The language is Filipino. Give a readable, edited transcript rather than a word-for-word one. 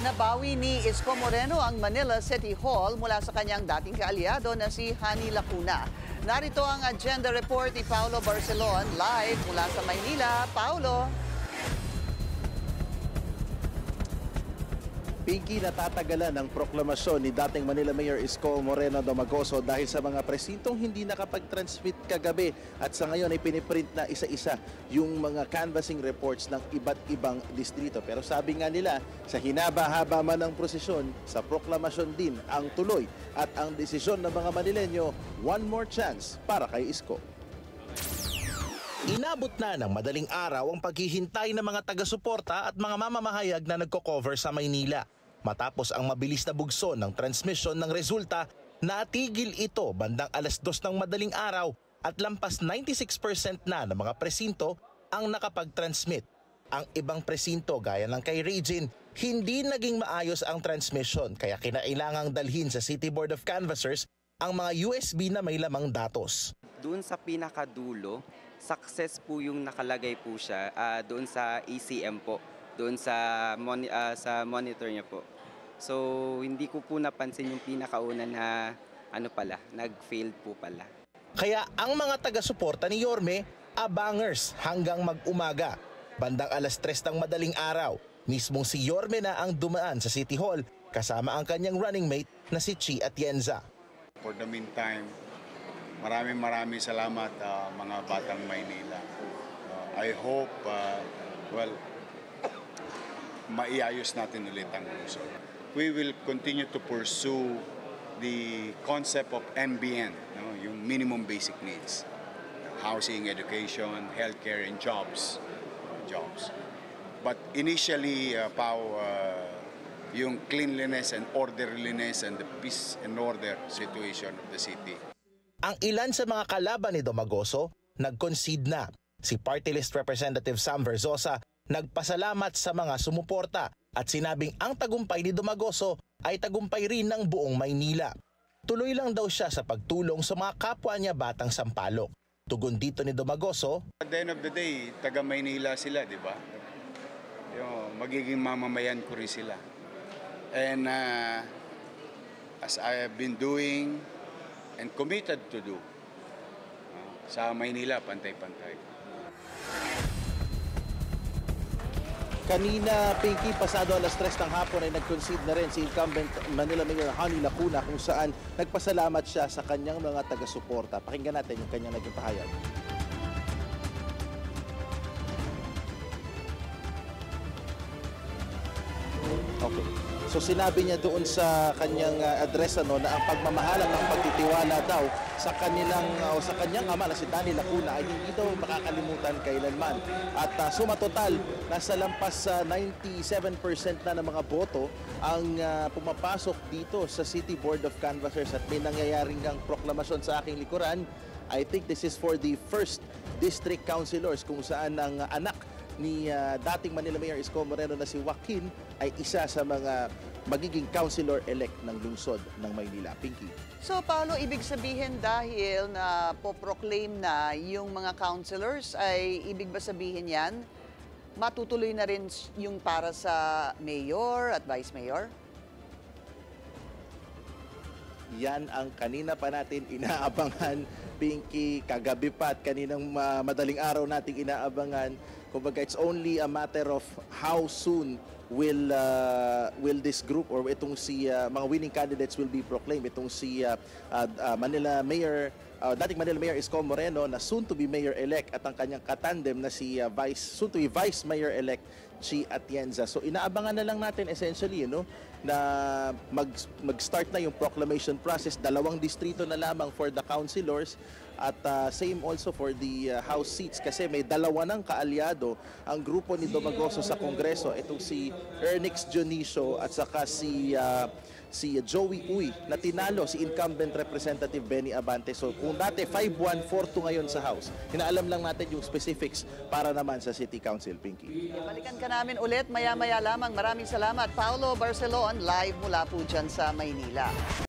Nabawi ni Isko Moreno ang Manila City Hall mula sa kanyang dating kaalyado na si Hani Lacuna. Narito ang agenda report ni Paulo Barcelon live mula sa Maynila. Paulo. Pinky, natatagalan ang proklamasyon ni dating Manila Mayor Isko Moreno Domagoso dahil sa mga presintong hindi nakapag-transmit kagabi at sa ngayon ay piniprint na isa-isa yung mga canvassing reports ng iba't ibang distrito. Pero sabi nga nila, sa hinaba-haba man ng prosesyon, sa proklamasyon din ang tuloy at ang desisyon ng mga Manileño, one more chance para kay Isko. Inabot na ng madaling araw ang paghihintay ng mga taga-suporta at mga mamamahayag na nagko-cover sa Maynila. Matapos ang mabilis na bugso ng transmission ng resulta, natigil ito bandang 2:00 ng madaling araw at lampas 96% na ng mga presinto ang nakapag-transmit. Ang ibang presinto gaya ng kay Regine, hindi naging maayos ang transmission kaya kinailangang dalhin sa City Board of Canvassers ang mga USB na may lamang datos. Doon sa pinakadulo, success po yung nakalagay po siya doon sa ECM po, doon sa monitor niya po. So hindi ko po napansin yung pinakauna na nag-failed po pala. Kaya ang mga taga-suporta ni Yorme, abangers hanggang mag-umaga. Bandang 3:00 ng madaling araw, mismong si Yorme na ang dumaan sa City Hall kasama ang kanyang running mate na si Chi Atienza. For the meantime, maraming salamat mga batang Maynila. I hope, maiayos natin ulit ang lungsod. We will continue to pursue the concept of MBN, yung minimum basic needs. Housing, education, healthcare, and jobs. But initially, yung cleanliness and orderliness and the peace and order situation of the city. Ang ilan sa mga kalaban ni Domagoso nag-concede na. Si Party List Representative Sam Verzosa nagpasalamat sa mga sumuporta at sinabing ang tagumpay ni Domagoso ay tagumpay rin ng buong Maynila. Tuloy lang daw siya sa pagtulong sa mga kapwa niya batang sampalok. Tugon dito ni Domagoso, At the end of the day, taga Maynila sila, di ba? Magiging mamamayan ko rin sila. And as I have been doing and committed to do, sa Maynila, pantay-pantay. Kanina, Pinky, pasado 3:00 ng hapon ay nag-concede na rin si incumbent Manila Mayor Hani Lacuna kung saan nagpasalamat siya sa kanyang mga taga-suporta. Pakinggan natin yung kanyang naging pahayag. Okay. So sinabi niya doon sa kanyang address na ang pagmamahalan ng pagtitiwala daw sa kanyang ama na si Dani Lacuna ay hindi daw makakalimutan kailanman. At suma total, nasa lampas 97% na ng mga boto ang pumapasok dito sa City Board of Canvassers at may nangyayaring ang proklamasyon sa aking likuran. I think this is for the first district councilors kung saan ang anak ni dating Manila Mayor Isko Moreno na si Joaquin ay isa sa mga magiging councilor-elect ng lungsod ng Maynila. Pinky. So Paulo, ibig sabihin dahil na po-proclaim na yung mga councilors ay ibig ba sabihin yan matutuloy na rin yung para sa mayor at vice mayor? Yan ang kanina pa natin inaabangan, Pinky, kagabi pa at kaninang madaling araw nating inaabangan. Kumbaga, it's only a matter of how soon will this group or itong mga winning candidates will be proclaimed. Itong Manila Mayor, dating Manila Mayor Isko Moreno na soon to be mayor-elect at ang kanyang katandem na si soon to be vice mayor-elect Chi Atienza. So inaabangan na lang natin essentially na mag-start na yung proclamation process. 2 distrito na lamang for the councilors at same also for the House seats kasi may 2 ng kaalyado ang grupo ni Domagoso sa Kongreso. Itong si Ernix Dionisio at saka si Joey Uy na tinalo si incumbent Representative Benny Abante. So kung dati 5-1, 4-2 ngayon sa House, hinaalam lang natin yung specifics para naman sa City Council, Pinky. Balikan ka namin ulit maya-maya lamang. Maraming salamat. Paulo Barcelon, live mula po dyan sa Maynila.